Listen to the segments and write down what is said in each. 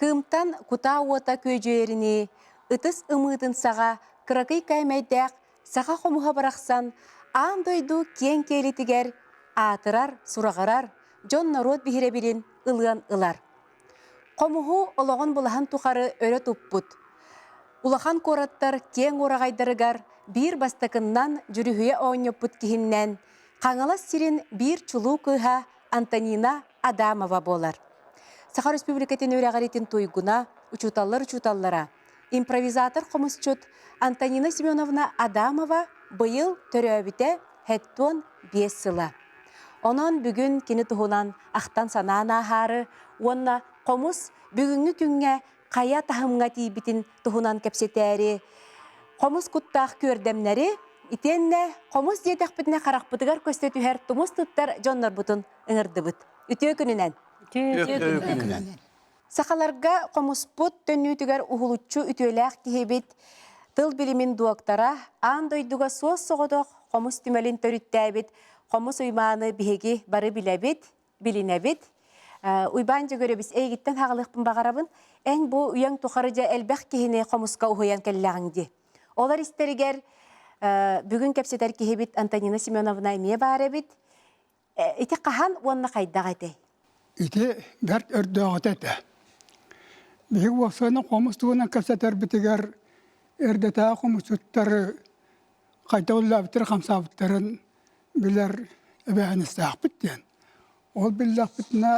Кымтан кута уота көйжөөрини, ытыс ымытын саға, кыракый каймайдақ, саға қомуға барақсан, аан дойду кен келітігер, атырар, сурағарар, жон народ бихиребирин ылыан ылар. Қомуғу олағын бұлахан тұқары өрі тұппут. Улахан кораттар кен орағайдарыгар бір бастакыннан жүріхуе оңнеппут кихиннен, қаңалас сирин бір чулу кыха Антонина Адамова болар. Саха Республикатын өрәғаретін тойгуна, учуталлара, импровизатор қомысчут Антонина Семеновна Адамова бұйыл төрөбіте хэттон 5 сыла. Онон бүгін кені тұхунан ақтан санаан ахары, онна қомыс бүгінгі күнге қая тахымға тейбітін тұхунан кәпсетәрі, қомыс құттақ көрдемнері, итенне қомыс детек бітіне қарақ бұтығар көстетуер тұмыс тұттар жонлар бұтын ұңырды бұт. Үтіе күнінен. Сақаларға қомыс бұт төннүтігер ұғылытчу үтеләқ кейбет тыл білімін дуақтара, андойдуға соз соғыдық қомыс түмелін төріттәбет, қомыс ұйманы бігеге бары білінәбет. Уйбанжа көрі біз әйгіттен хағылықпын бағарабын, әң бұл үйен тұқары жа әлбәқ кейіне қомысқа ұхыян кәлләғыңде. Олар істерігер бүгін кәпсетер кейбет Антонина Семеновна әме бар әбет. Ити қахан онына қайдақ әтей? Ити бәрт өрдөғат әті. Бегі оқсаны қомыс туынан кәпсетер бітігер әрдетаа қомысуттары қайта олабыттыр қамсабыттарын білер әбәғіністіғ біттен. Ол білдіғ бітіне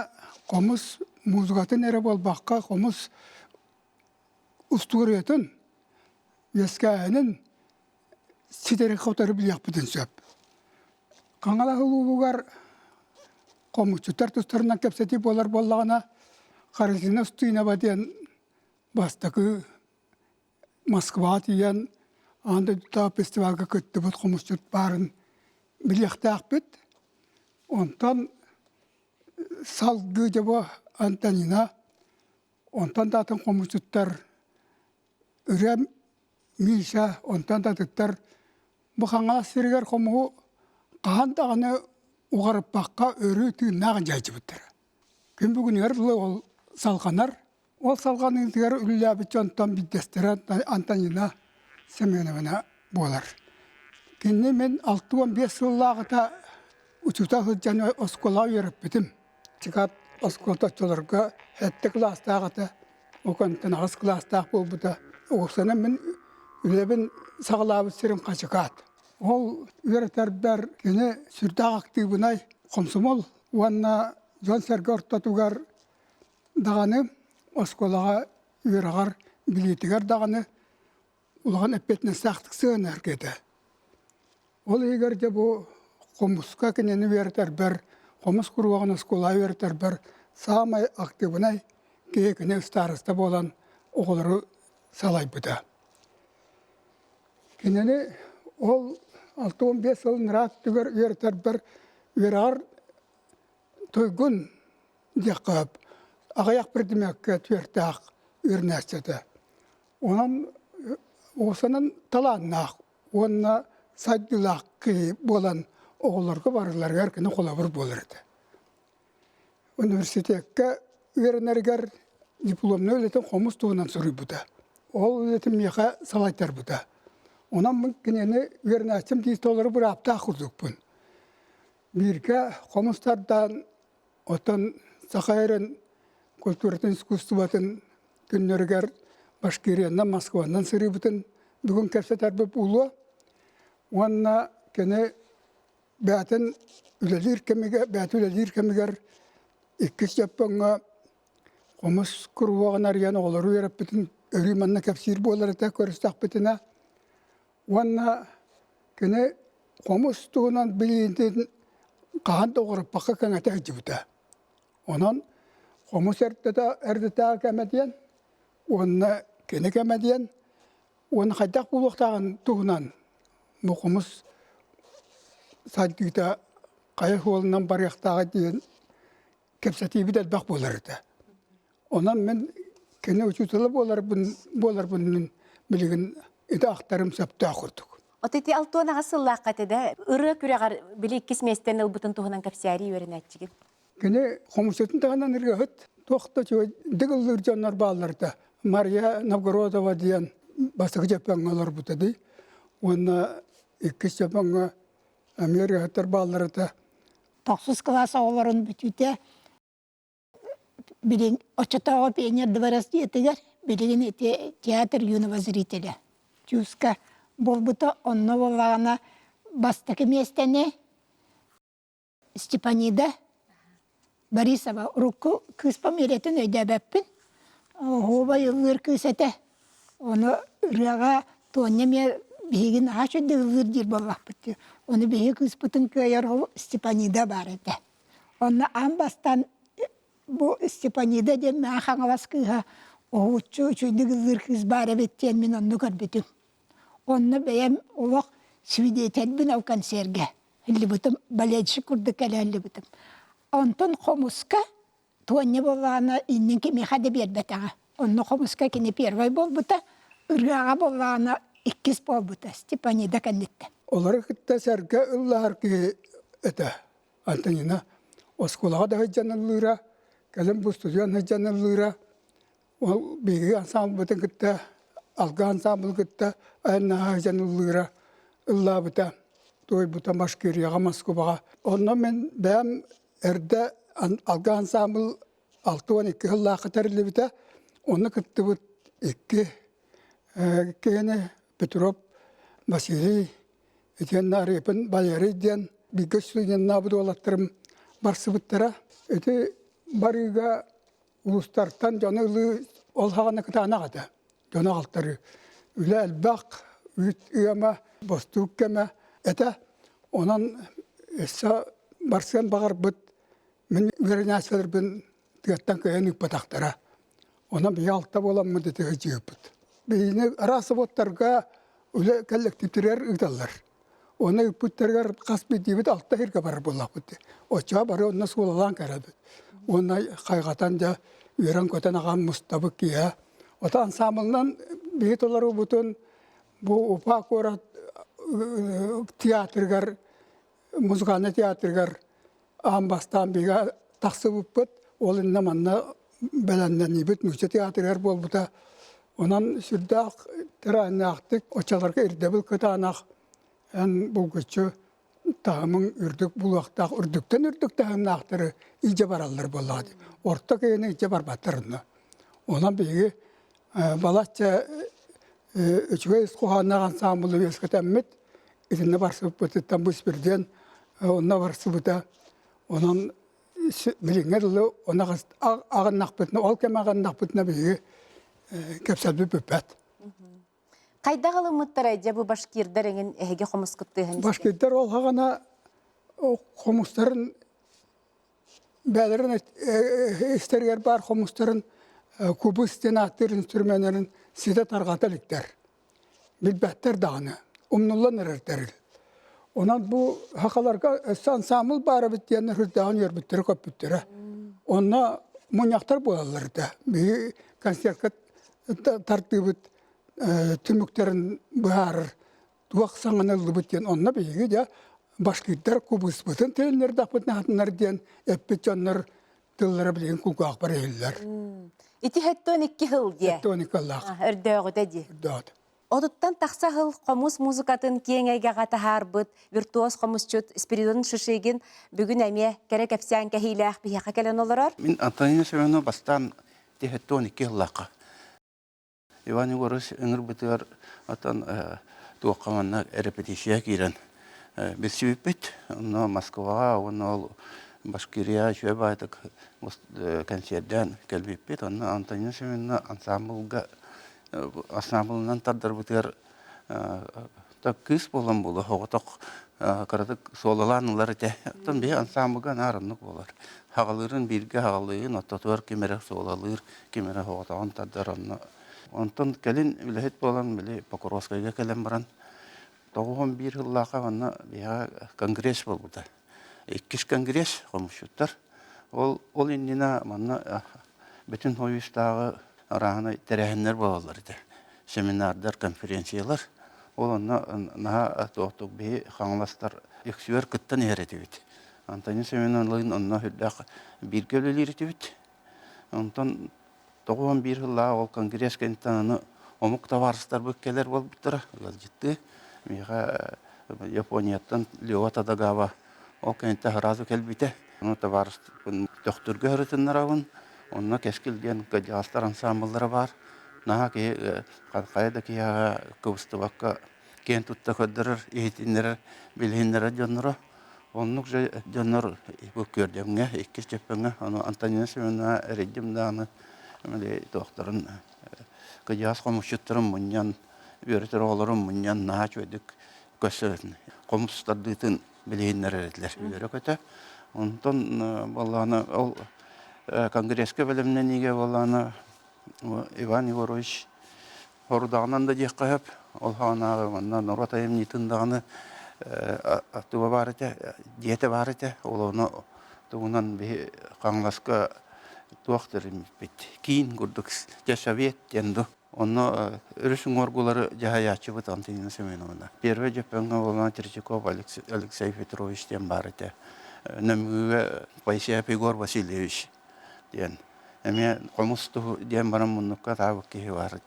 қомыс музғатын әрі болбаққа қомыс ұстуғыретін ескі әнін сидері қаутары білдіғ бітін сөп. Қаңала ұлығығар қомысчуттар тұстарынан кәпсеті болар болағына қарызына ұстыйна бәден бастықы Москва тиен анда тұта фестивалға көтті бұд қомысчут барын біліқтақ біт. Онтан салғы жабы Антонина, онтан датын қомысчуттар үрем Миша, онтан датыттар бұқаңа сіргер қомығы қағандағыны уғарып баққа өрі түйіннағын жайчы бұттыр. Күн бүгін ерілі ол салғанар. Ол салғанын тігер үлі әбітчі онтан биддестері Антонина Семеновна болар. Кенне мен 6-15 жыллағыта учута хүджаны оскола үйеріп бітім. Чикат осколта чоларға әтті кластағыта, оқантын ағыз кластақ бол бұта. Оқсаны мен үлебін сағылабы сірім қачықат. Ол үйертәрбір кені сүртақ активынай қомсымол. Уанна жон сәргі ортатуғар дағаны осколаға үйерағар билетігер дағаны улаған әппетіне сақтық сығын әркеді. Ол егер де бұл қомысқа кенені үйертер бір, қомыс құруағын оскола үйертер бір, самай активынай кейекіне старыста болан оғылыры салай бұда. Кенені ол 6-15 жылын рат түгер үйертер бір, үйерағар тойгун деқіп, ағаяқ бірдімекке түйертақ үйернәседі. Онан осының таланнақ, онына сайдылақ кей болан оғыларға барыларға әркені қолабыр болырды. Университетке үйерінергер дипломны өлетін қомыс туынан сұры бұда. Ол өлетін меға салайтар бұда. Онан мұн кенені үйернәсім дейсті олары бір апта құрдық бұн. Бірге қомыстардан отын сақайрын культуратын искусстватын күннергер Башкириядан, Москвадан сыры бұтын бүгін кәпсет әрбіп ұлы. Онына кені бәтін үлелер кемігер ikkiş yapanga qomus kurwağın aryan oğları verip bütün örümanna kapsir boları da körüstak bitine. Wanna kene qomus tuğunan biliyindin qahan doğurup bakka kana tecrübüde. Onun qomus erdeta kemediyen, wanna kene kemediyen, wanna xadak buluqtağın tuğunan bu qomus sadgıda qayık olundan barıqtağı diyen kepseti bir de bak bolardı. Ondan men kene uçutulu bolar bunun bilgin ide aktarım sapta kurduk. Oteti altuana gasıllaq katede ırı küregar bilik kismesten ılbutun tuğunan kapsari öğrenetçigin. Kene qomusetun tağından ırgı hıt Тоқта чөй дигыллыр жаннар балларда. Мария Новгородова диен бастығы жапаңалар бұтады. Оны екі жапаңа Америкатар балларда. 9 класс оларын бүтүтэ билин очотого пионер дворец диетигер билин театр юного зрителя. Чуска болбута онно боллагана бастакы местене Степанида Борисова рукку кыз померетін өйдәбәппін. Хоба йыллыр кызэте. Оны рыға тоннеме бейгін ашыды ыллыр дир боллақ бітті. Оны бейгі кыз бұтын көйер Степанида бар еді. Оны амбастан bu Степанида ден мен хаңалас кыға оғучу чүйді ыллыр кыз бар әбеттен мен онны көрбетім. Оны бәйем олық свидетелбін ау консерге. Хілі бұтым балетші күрді кәлі хілі бұтым. Онтон қомуска туанне боллағына иннен кеме қады бербетаға. Онны қомуска кені первай бол бұта, ұрғаға боллағына 2 бол бұта. Степанида кәндетті. Олар кітті сәргі ұллар ки әті Антонина. Осколаға да хыджанылыра, кәлім бұл студиян хыджанылыра. Ол бейгі ансамбл бұтын кітті, алға ансамбл кітті, әнна хыджанылыра ұлла бұта. Той бұта Башкирияға, Москваға. Онна мен бәм әрді алға ансамбл 6-12 ұлла қатарлы бұта. Оны кітті бұт 2 кені Петров, Василий, Этен Нарепін, Валерий ден, бейгі студиян набыды олаттырым барсы бұттара. Эти барыға ұлыстартан жанылы олғағаны кітана қады. Жона қалтары. Үлі әлбақ, үйама, бостуық кәмі. Эті онан әсі барсыған бағар бұд. Мен веренәсілер бін түйеттен көйен үппатақтара. Онан бей алтта болам мұдеті ғыжы үппіт. Бейіні арасы боттарға үлі коллективтірер ұйталар. Оны үппіттергер қаспи дейбіт алтта ерге барыр болақ бұдды. Очаға бары онына суылалан кәрәді. Оны қайғатан да үйрен көтен аған мұстабы кия. Ота ансамылынан бейт олары бұтын бұл ұпа қора театргар, музыканы театргар амбастан бейға тақсы бұппыт. Ол инна манна бәләнден ебіт мүші театргар бол бұта. Онан сүрдақ тірәні ақтық, очаларға ердебіл көті анақ. Ән бұл көтші тағымың үрдік бұлақтақ, үрдіктен үрдік тағымын ақтыры иже баралар болады. Орта кейіне иже бар батырыны. Онан бейгі балатша үчіге қоғанаған самылы өскіт әммет, етіне барсы бұттыттан бұс бірден, онына барсы бұта. Онан біліңер ұлы, ona ағын нақпытына, ол кәм ағын нақпытына бейгі кәпсәлбі бүпәт. Қайдағылы мұттар әйде бұл башкирдар әңін әйге қомыс күтті? Башкирдар ол ғана қомыстарын бәлерін істергер бар қомыстарын күбістен аттыр инструменттерін сиде тарғаталықтар. Білбәттер дағыны, ұмнулан әрірдеріл. Онан бұл хақаларға ансамыл бары біттенін хүрдағын өрбіттері көп біттері. Онна мұняқтар болаларды. Бейі концертқа тарты біт түміктерін бұғарыр. Дуақ саңынылы біттен. Онна бейгі де башкирдар күбіс бұтын телінер дақпытын қатынар ден әппет жанлар тыллары білген күлгақ бар елілер. Ити хэттон 2 хыл де? Хэттон 2 аллақ. Өрдөғі де? Өрдөғі. Одуттан тақса хыл қомус музыкатын кеңайға қатахар бұд, виртуоз қомусчут Спиридон Шишигин бүгін әме кәрі кәпсиян кәхейләқ бияқа кәлен оларар? Мен Антонина Семеновна бастан хэттон 2 аллаққа. Иван Егорыч өңір бұтығар атын туаққаманна репетиция кейрен. Біз сөйіппет, оны Москваға, оны ол Башкирия, Шөбайтық концерттен кәлбеппет, оны Антонина Семеновна ансамблынан тардар бұтығар күз болан болы, хоғытық қарадық солаланылар әте. Оттан бей ансамблға нарынық болар. Хағалырын бірге хағалығын, оттатуар кемері солалыр, кемері хоғытағын тардар оны. Онтан кәлін үләхет болан, білі Покровскайға кәлін баран. 91 жыллаға ванна бияға конгресс бол бұда. 2 конгресс қомышыттар. Ол еннена манна бүтін ойыстағы арағына тәрәхінлер болалар. Семинардар, конференциялар. Ол наға тоқтық бей қаңластар ексуер күттен ереті бет. Антонин Семеновлығын онына хүрдақ бірге өлелер еті бет. Ondan toğun bir hılla ol koнгресс кенттаны омук товарыстар бөккелер болбуттара. Ол житти. Мига Японияттан Лео Тадагава ол кентте хыразы келбите. Оны товарыст доктурга хырытыннарабын. Онна кескилген гаджастар ансамбльдары бар. Наha ki kayda ki ya kıvıstı kent tutta kadar eğitimlere bilhinlere canlara onluk canlar bu gördüğümde iki cepene onu Antalya Semena eredim dağını böyle doktorun kıyas komşularım munyan öğretmen oğullarım munyan naha çöydük gösterin komşulardıtın bilhinlere erediler böyle kötü ondan vallahi o kongreske bölümüne niye vallahi Иван Егорович Хордағынан да жек қайып, ол қағанағы мұндан Нұротайым нетіндағыны аттуға бар еті, диеті бар еті, ол оны туғынан қаңласқа туақтырым бет. Кейін күрдік жәшавет денді. Оны үрісің оргулары жағаячы бұд Антонина Семеновна. Первый жепенге олана Терчаков Алексей Петрович ден бар еті. Нөмгіге Пайсия Пегор Васильевич ден. Эме комусту дем барам муннукка табык ки бар.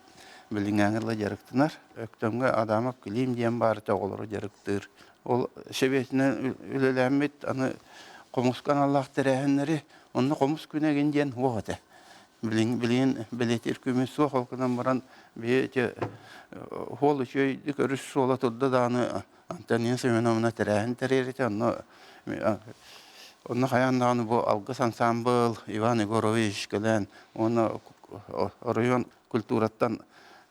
Билингәңгәрле ярыктынар. Өктөмгә адамап килим дем бар тоголору ярыктыр. Ол шебетне үлеләмит аны комускан Аллаһ тәрәһеннәре, онны комус күнәген ден вогыты. Билетер күмесу халкынан баран бете хол өчөй дикөрүш сола турда даны Антонина Семеновна тәрәһен тәрәре аны Onun hayandağını bu algыс ансамбл Иван Егорович gelen, onu rayon kulturattan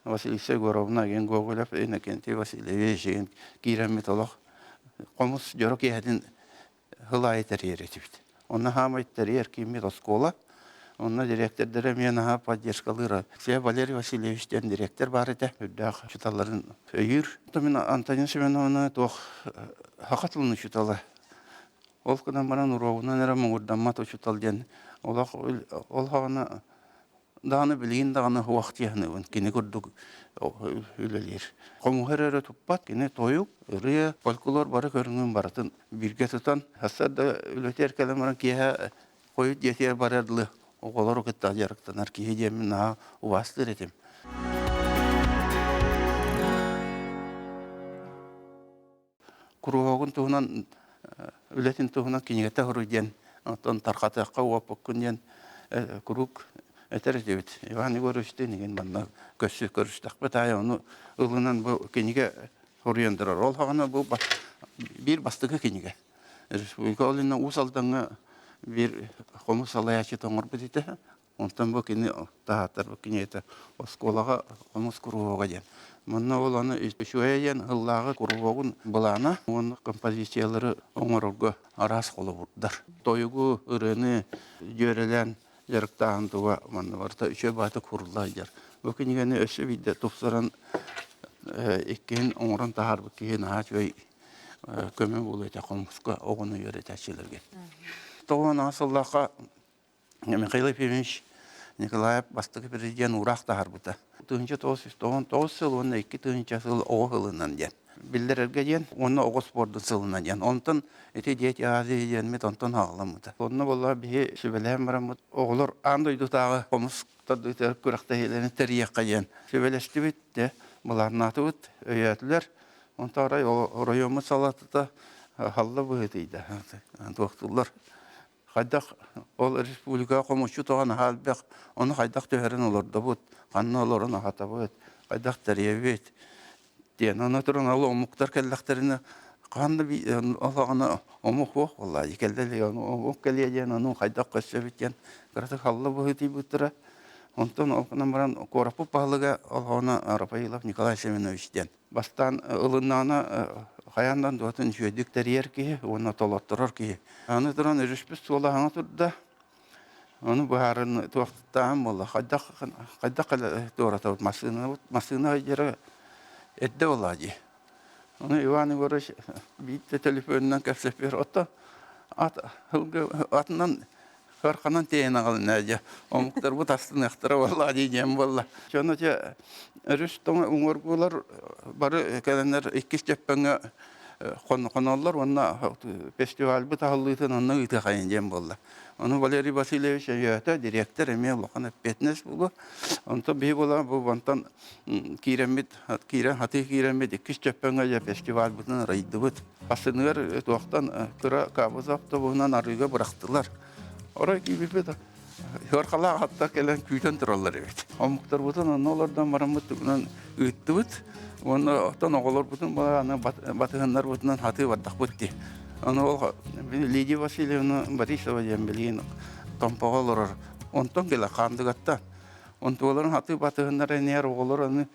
Vasiliy Segorovna gen Gogolov Inokentiy Vasilyevich gen kiremmet olaq. Qomus jorok yedin hılay teriyir etibdi. Onu hamayt teriyer kimmet oskola. Onu direktörlere menaha поддержкалыра. Все Валерий Васильевичтен direktör бар еді. Үддақ шуталарын өйір. Мен Антонина Семеновна тоқ хақатлыны шуталы. Ол кынан баран уровынан әрәмін үрдамат ұшытал ден. Ол хағына дағаны білген дағаны уақыт яғыны. Кені көрдік үлелер. Қомығыр әрі тұппат, кені тойып, үрі фольклор бары көрінген баратын. Бірге тұтан. Хасады үлетер кәлім баран кейі қойып детер бар әділі. Оғалар ұқытта жарықтанар кейі демін наға ұвастыр етім. Күруағын тұғынан Ülletin tuğuna kinigete hurudyen, ondan tarqataqqa uapok kunyen kuruk eter edebit. Iván Егорович'te nigen bana kössü körüştaq betaya onu ılından bu kinige huryendirar. Ol hağına bu bir bastığı kinige. Respublika olina usaldan bir komus alayaçı toңор bitite. Ondan bu kini tahatar bu kiniyete oskolaga komus kuruvaga den. Мұнна ол аны үшуәйен ғыллағы құруағын бұлана, оның композициялары оңырылғы арас қолы бұрдар. Тойығы, үріні, жөрелен, жарықтағын туға, мұнна барда үші баты құрылай жар. Өкінігені өсі бейді тұпсырын еккен оңырын тағар бүккен ағач өй көмі болу еті қомысқа оғыны өре тәшілерге. Тоғын асыллаққа Михаил Ефимович Николаев бастығы президент ұрақ тағар бұта. Түйінші 9 сыл, оны 2 сыл оғы ғылынан ден. Білдерерге ден, оны оғы спорды сылынан ден. Онтын әте дет яғазы ден мет онтын ағыламыды. Оны болла бейі сөбеләм барамыд. Оғылар андойды тағы қомыстарды көріқті елені тәрияққа ден. Сөбеләшті бітті, бұларын аты бұд, өйәтілер. Онта арай райомы салатыда халла бұғытыйды. Тоқтылар. Қайдақ ол республика қомышы тоған халбек, оны қайдақ төхерін оларда бұд, қанны оларын ағата бұд, қайдақ тәрие бет. Ден, оны тұрын ол омуқтар кәлләқтеріні қанды олағына омуқ оқ, олай, кәлдәлі, омуқ кәле ден, оны қайдақ көсі беттен, қыраты қалды бұғыты бұттыра. Онтан олқынан баран қорапы пағылыға олғана Рапаилов Николай Семеновичтен. Бастан ылыннаны Қаяндан дуатын жүйедік тәрер кейі, оны толаттырар кейі. Аны тұран үрішпіс солағына тұрда, оны бұхарын туақтықтағын болы. Қайдақ туаратауыд масына жері әдді олади. Оны Иван Егорович бейті телефонынан кәпсепер отта, атынан Қарқанан тейін ағылын әже. Омықтар бұт астын әқтірі болла дейден болла. Жоны же үріш тоңы ұңырғылар бары кәлінер 2 жеппіңі Konollar onna festival bu tahallıytın onna ıtı kayıncam bolla. Onu Valeri Vasilyevich yöte direktör eme lokan petnes bulu. Onto bir bola bu vantan kiremit hati kiremit ikiş çöpenge ya festival butun raydı but. Asınır tuaktan kıra kabızap da bundan arıga bıraktılar. Oraya gibi bir de Yorkala hatta gelen küyden turallar evet. Amuktar butun onlardan maramut tukunan ıttı but. Onu otan oğullar butun bana batıhanlar butundan hatı vardak butti. Onu ol Lidia Vasilyevna Borisova jembelin tompağa ondan gele kandıgatta. Onların hatı batıhanlar ener oğullar onu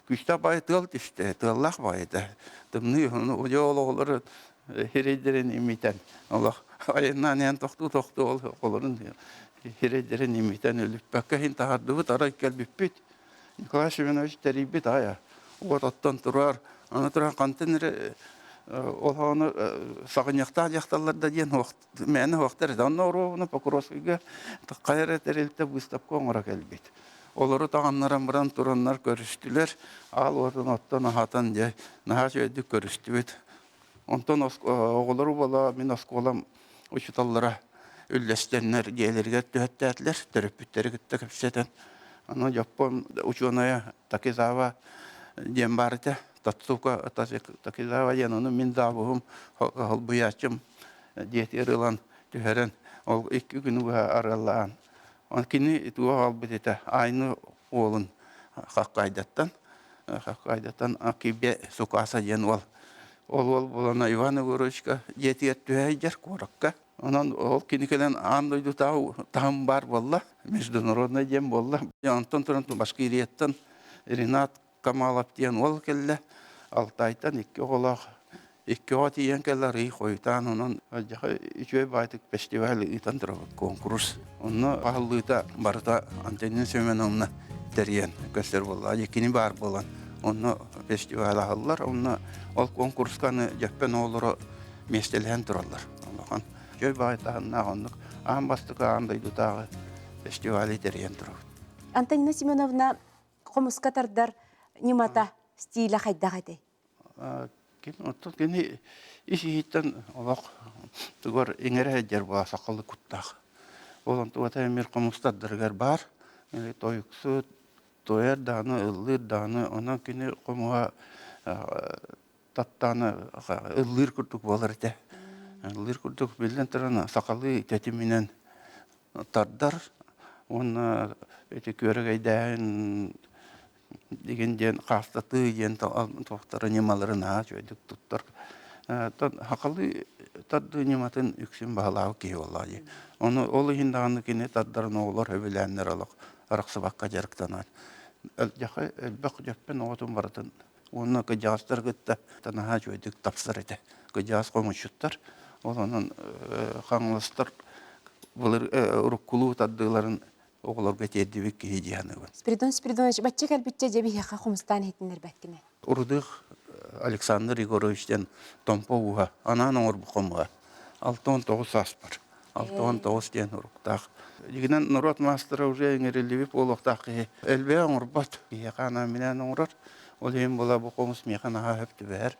küçta bay tıl işte tıllah baydı. Tımnı onu oğullar heredirin imiten. Allah ayından yan toktu oğulların heredirin imiten ölüp bakayın tahardığı tarak gel büpüt. Nikolay Semyonovich teribit aya. O tattan turar. Ana turan kantenere onu sağınyakta yaktalarda diyen meni vaktar. Ondan onu Pokrovskiga kayret erilde Gustavko olarak elbet. Oları tağanlaran buran turanlar görüştüler. Al oradan ottan ahatan diye naha söyledik görüştü. Ondan oğulları bala min oskolam uçutallara üllestenler diyelerge tühettiler. Törüpütleri gitti kapseten. Onu Japon uçuanaya Takizawa diyen barite. Tatsuka Takizawa diyen onu min zavuhum halbuyacım diyet erilan tüheren. O 2 günü bu aralağın. Onkini tuğa halbetete aynı oğlun Hakkaydattan akibe sokasa diyen ol. Ol bulana Ivan Egorowic'ka yetiyet tüheycer korakka. Ondan ol kinikelen andoydu tam bar bolla. Международный дем bolla. Антон Туранту Башкирияттан Ринат Камалов диен ol кelle. Алтайдан 2 олақ 2 атиен келлер ий қойтан. Онан жақы 3 байтык фестиваль итан тұрабы конкурс. Онны қағылыта барыта Антонин Семеновна терен көстер болла. Екini бар болан. Онны фестиваль ағылар. Онны ол конкурсканы жаппен олары местелен тұралар. Олақан жөй байтағын нағынлық. Ан бастыға андайды тағы фестивалі терен тұрабы. Антонина Семеновна қомыскатардар немата стиля хайдағады. Оттон кені ишииттен олақ тұғар еңері әдер бұла сақалы күттақ. Олан тұғата әмір қомыстадырғар бар. Тойықсы, тойар даны, ыллыр даны, онан кені қомуға таттаны ыллыр күрдік болар әді. Ыллыр күрдік білден тұраны сақалы тәтіменен тардар. Оны көрі ғайдайын дегенден қастаты ен тоқтары немаларын жойдық тұттар. Хақалы тарды нематын үксін бағалау кей олай. Оны олы хиндағаны кене тардарын оғылар өбіләнер алақ арақсы баққа жарықтанар. Жақы әлбәқ жаппен оғытын баратын. Оны көжастар күтті танаға жойдық тапсыр еді. Көжас қомышыттар. Оның қаңлыстар ұрыққылу тардыларын оғыларға тердебек кейдияны бар. Спиридон Спиридонович, бәтчек әлбітче жебі яқа қомыстан етінер бәткіне? Урдық Александр Егоровичтен томпо уға, анан оңыр бұқымға. 6-9 ас бар. 6-9 ден ұрықтақ. Дегенен Нұрот мастера уже еңерелевіп олықтақ. Әлбе оңыр бат. Яқана менен оңырар. Ол ең бола бұқымыз меқанаға өпті бәр.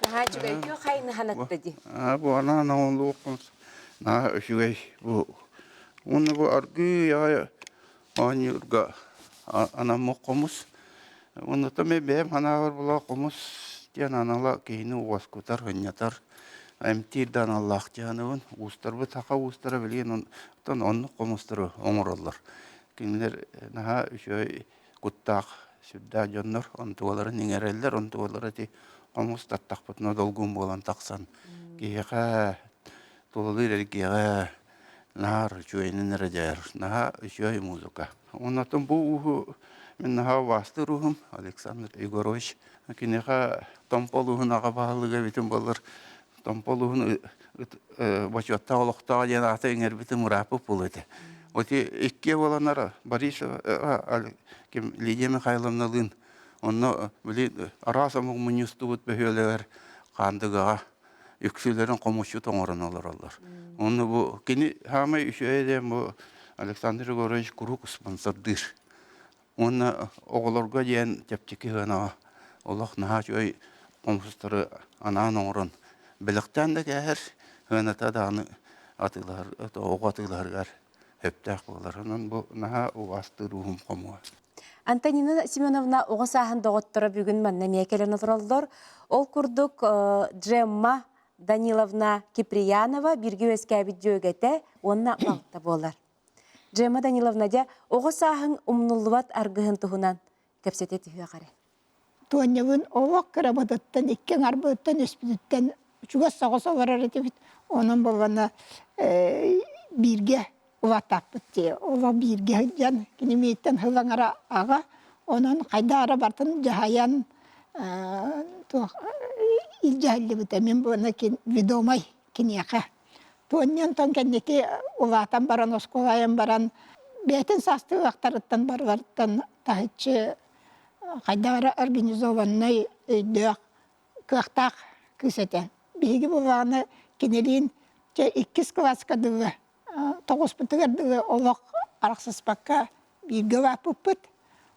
Наһаа жүбәйкө хайны ханаттади. Bu ana naonluqmus. Na şüvey bu. Onu bu argı ya anyurga ana moqomus. Onu da me bem hana var bula qomus. Diyan anala keyni uaskutar hınyatar. Emtirdan Allah canın ustar bu taqa ustara bilen on onu qomustur omurlar. Kimler naha şöy kuttaq südda jonlar on tuvaları ningereller on tuvaları ti qomus tattaqputna dolgun bolan taqsan. Kiha Толылыр эргеге нар жойнын раджар на жой музыка. Оннан бу мен наха вастырухым Александр Егорович кинеха томполугун ага баалыга битим болор. Томполугун бачатта олохта жана атеңер битим мурапы булыды. Оти икке боланара Борисов ким Лидия Михайловна лын. Онно били арасамы мунистубут бехөлөр кандыга yüksülerin komuşu toңорын alır. Onu bu kini hamay şöyle bu Alexander Gorovich kuruk sponsordur. Onu oğullarga diyen tepçiki hana Allah naha şöyle komşuları ana toңорын bilikten de geher hana tadanı atılar oğ atılar heptek bolar. Onun bu naha uvastı ruhum komu. Антонина Семеновна оғысаһын доғыттыры бүгін мәнне мекелен отыралдар. Ол күрдік Джемма Даниловна Киприянова бирге өскәбі жөгеті, онна мақта болар. Джемма Даниловна де оғысаһын умнуллыват арғығын тұхынан кәпсеті түйе қарай. Туаннявын олақ қарабадаттан, иккен арбыттан, өспідіттен, үчугас сағыса барар етебет. Оның болғана бирге ұлатақпыт де. Ола бирге жан, кенемейттен хылаңара аға, оның қайда ара бартын жағаян илжәлі бұта. Мен бұны ведомай кенеқа. Туаннен тон кәннеке ұлатан баран, осколайын баран, бәтін састы ұлақтарыттан барварыттан тахытчы қайдары организованный өйдөк кықтақ күсетен. Бейгі бұлағаны кенелейін 2 класска дұлы, 9 бұтығыр дұлы олық арақсыспаққа бейгі вапып бұт.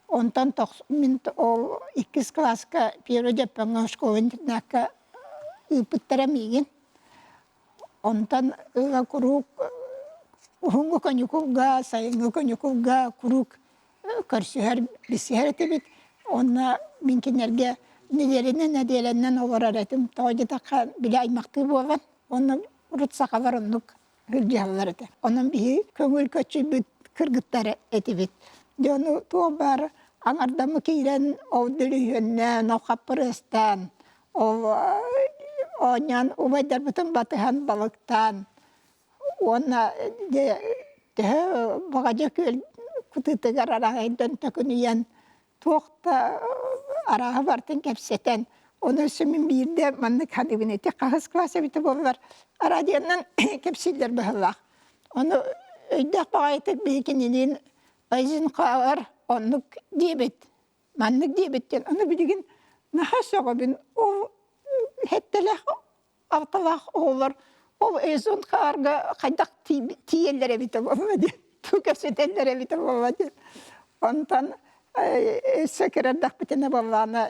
Онтан мен 2 класска первый жаппаңа школын тінәкі үпіттара мейген. Онтан ұға күрук, ұғыңғы конюкулға, сайынғы конюкулға күрук көрсігер, бісігер етебет. Онна мен кенерге неделеннен олар әретім. Тауды таққа білі аймақты болған. Онна ұрытсаға бар онлық үлжалар әті. Онын бейі көңіл көтші бүт кіргіттары етебет. Оны туа бар аңардамы кейлен оудылы үйіннен, оқапырыстан, онян убайдар бұтын батыған балықтан. Онна бағажа көл күтітігер арағайдан төкінуен туақта араға бартын кәпсетен. Оны сөмін бейірде манны кәдігінеті қағыз класы біті болар. Арадияннан кәпсилдер бұғылақ. Оны өйдәқ бағайтық бейкенелен айзын қағар онлық дебет. Маннық дебеттен. Оны білген наға соға бін ол хеттелек алталақ олар. Ол айзын қағарға қайдақ тиеллері біті болмады. Ту кәпсетеллері біті болмады. Онтан сөкерердақ бітіне болғаны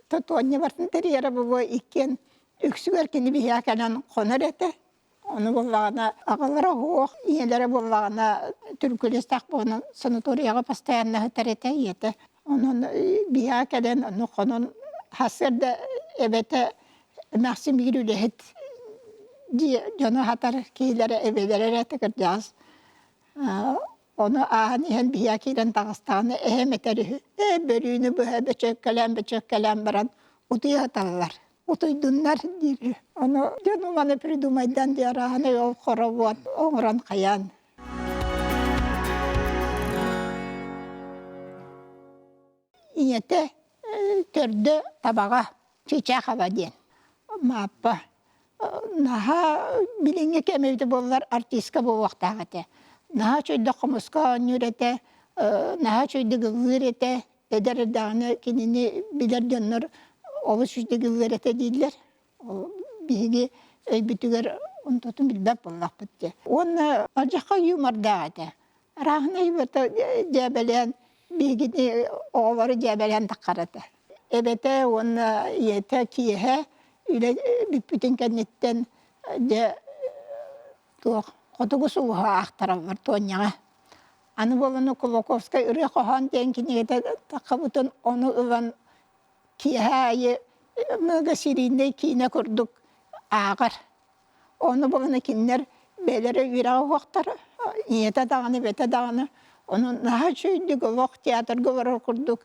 тұтуанне бартын тәрері болу икен үксігер кені бейя кәнен қоныр әті. Оны болғаны ағалары оқ, иелері болғаны түркілестақ болғаны санаторияға постоянны ғытар әті еті. Оның бейя кәнен оны қонын хасырды әбеті мәқсім үйрілі әт. Жоны хатар кейлері әбелері әті кірдіғыз. Onu ağın ehen biyakiren Dağıstan'ı ehem eteri. Bölüğünü böçökkelen baran utuyu hatalar. Utuydunlar diri. Onu canımanı pridumaydan diye ağını yol koravuat, oğuran kayan. iyete törde tabağa çiçeği hava diyen. Mappa. Naha bilinge kemevde bollar artistka bu vaxtağıte. Naha çöyde kumuska nürete, naha çöyde gıvırete, eder dağını kinini bilir dönür, ovu çöyde gıvırete değiller. Bihigi öybütüger untutun bilbep bollak bitti. Onu acaka yumar dağıte. Rahına yubata cebeleyen, bihigi oğları cebeleyen takarate. Ebete onu yete kiyehe, üle bütün kennetten de kodugu suha aktarı var Tonya'ya. Anı bolunu Kolokovska ırı kohan tenkini de takabutun onu ıvan kiyehe müge sirinde kine kurduk ağır. Onu bolunu kinler belere virağı vaktarı. İyete dağını, bete dağını. Onu daha çöydük, vak tiyatr güvara kurduk.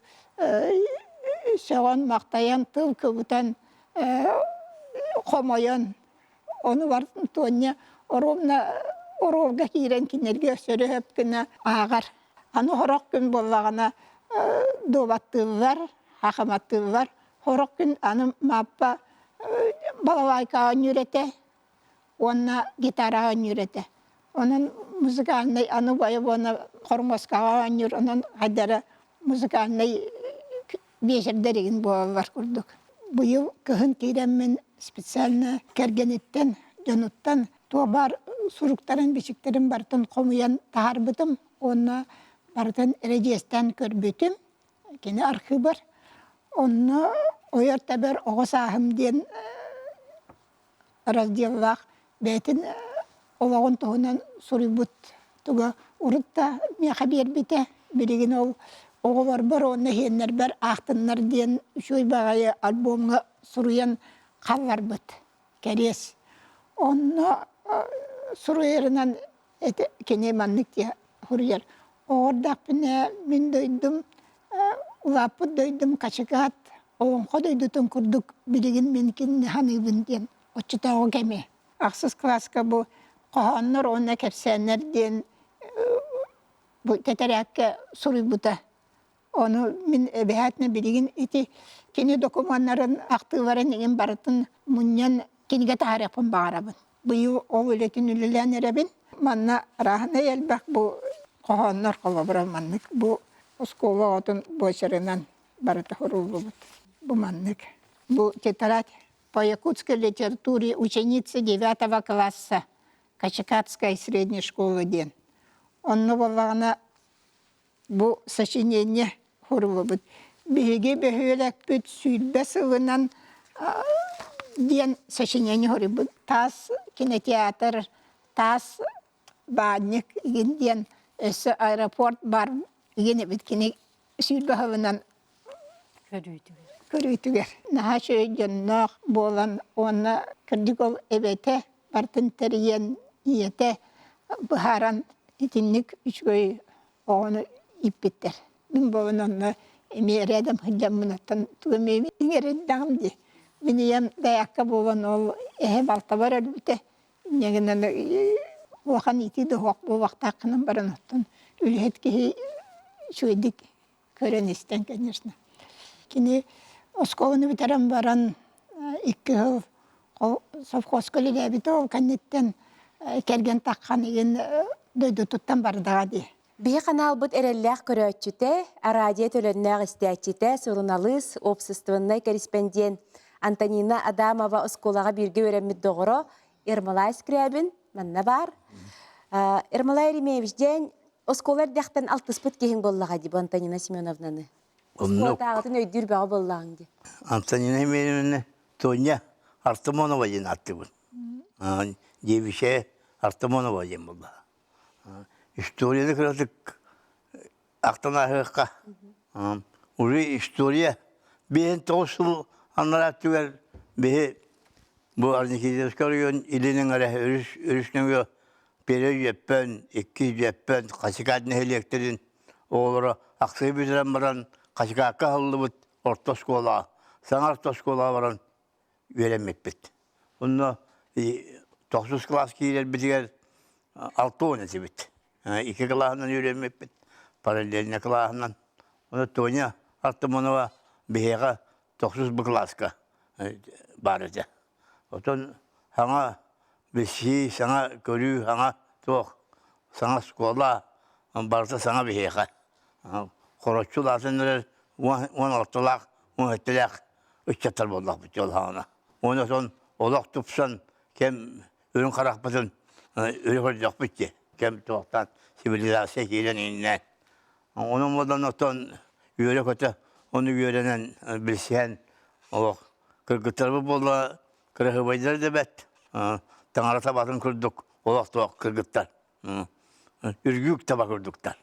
Soğan maktayan, tıl kıvıtan, komayan, onu var Tonya, orovga kiren kinlerge sörü hep güne ağır. Anı horak gün bollağına dobattığı var, hakamattığı var. Horak gün anı mappa balavayka yürete, ona gitara yürete. Onun müzikalini anı bayıp ona kormoska yür, onun haydara müzikalini beşerderin bu var kurduk. Bu yıl kıhın kiremin spesialini kergenetten, canuttan, tuğbar surukların, biçiklerin barıtın komuyan taharbıdım. Onu barıtın rejiyesten körbütüm. Kine arxı var. Onu oyar taber oğu sahım diyen razdiyallah. Betin olağın toğunan surubut. Tuğa urutta mi haber bite. Birigin oğu var, onu hiyenler bar, ahtınlar diyen şoy bağaya albomga suruyan kallar bit. Keres. Onu suruyarından kene manlık diye huruyar. Orada bine min doydum, ulapı doydum kaçıkat. Oğunqa doydutun kurduk birigin minkin hanıbın diyen. Oçuta o keme. Aksız klaska bu kohanlar ona kepsenler diyen bu teterekke surubuta. Onu min ebehatne birigin iti kini dokumanların aktığı veren egin baratın munyan kinige tarifin bağırabın. Bu yıl o ületin ülülen erebin. Manna rahane elbek bu kohanlar kolabıra manlık. Bu oskova otun boşarından baratı horulubut. Bu manlık. Bu tetarat по якутской литературе ученица 9 класса Качекатской средней школы ден. Онны болағына bu сочинение horulubut. Bihi behölek büt sülbe sıvınan diyen сочинение horulubut. Tas kinetiyatr, tas badnik diyen esi aeroport bar yine bitkini sülbe hıvınan körüytüger. Naha şöyle cannaq bolan ona kırdık ol ebete bartın teriyen iyete baharan itinlik üçgöy onu ipbitter. Min bolan ona emeredem hıcamınattan tügemeyim ingeredam di. Miniyem dayakka bolan ol balta var elbite. Neginden vakan iti de hoq bu vaqta kının baranattan. Ülhet ki şöydik körenisten kendirsine. Kini Oskovunu bitiren baran 2 yıl sovkoskoli lebiti ol kannetten kergen takkan egin döydü tuttan bardağa di. Bihi kanal bud erellях körötçüte, radyo tölönнәг istəyçite, sorunalız, обществонный korrespondent Antonina Adamova oskolaga birge öğrenmit doğru, Ermalay Skrябin, manna bar. Ermalay Rimevичден oskolar dähten altıspıt kehin bollaga di Antonina Semyonovnаны. Oskolatağıtın öydür bağı bollağın di. Antonina Semyonovna Tonya Artamonova yen attı bu. Девище Artamonova yen bolla. İstoriyada kırdık aktanahıqqa. Uri istoriya ben tosul anlarattılar be bu arnikideskariyon ilinin ara örüşnüyor. Bere yepen, 2 yepen kaçıkat nehirliklerin oğulları aksı biziren baran kaçıkakka hıllı orta skola. Sana orta skola varan veremek bit. Bunu 9 klas kiler bitiger 6 onesi bit. 2 klasından öğrenmek bit. Paraleline klasından. Onu Tonya Аттымонова бихеға 9 класска барыды. Отон хаңа беши, саңа көрүү, хаңа тоқ, саңа школа, барыта саңа бихеға. Қоротчул атынырыр, он ортылақ, он өттіләқ, үтчаттар болдақ бұт жол хаңына. Оны сон олақ тұпсан, кем өрін қарақ бұтын, өрі көрдіқ бұтте. Кем тоқтан цивилизация кейлен енінен. Оның одан отон үйері көті, оны үйерінен білсен, олақ кыргыттар болла, кырығы байдар да бәт. Таңара табатын күрдік, олақ тоқ кыргыттар. Үргік таба күрдіктар.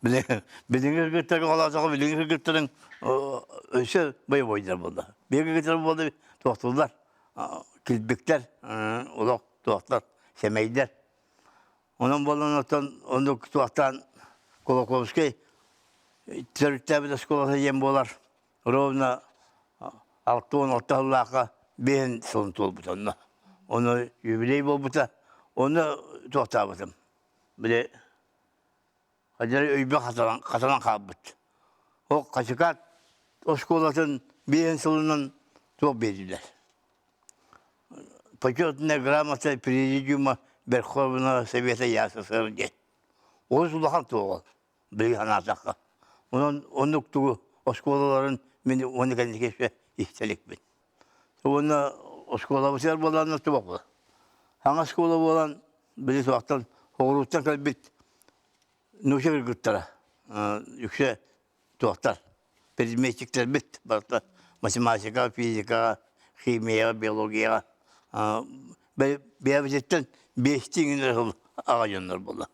Білдің кыргыттарға оласығы, білдің кыргыттарын өсі бай бойдар болды. Бір кыргыттар болды, тоқтылдар, кілбіктер, олақ тоқтылар, семейдер. Onun bolundan onu tuğtan Kolokovski teröristler de skolada yem bolar. Rovna 6-16 yıllığa ben son tolbu tonla. Onu jubiley bolbuta onu tuğtabadım. Bir Hacer öybe katalan kabut. O kaçıkat o skolatın ben sonundan tuğ verdiler. Почетная грамота президиума Верховного Совета СССР. Оз улахан туğal. Bir anataka. Onun tuğu o skolaların beni onu kendine istelik ben. Onu o skola başar bolan nasıl bakıyor? Hangi skola bolan bir vaktan horuttan kalbit nuşer gıttara. Yüksek tuğtar. Perimektikler bit. Barta matematika, fizika, kimya, biyolojiya. Beyavezetten 5 lira ağacanlar bolla.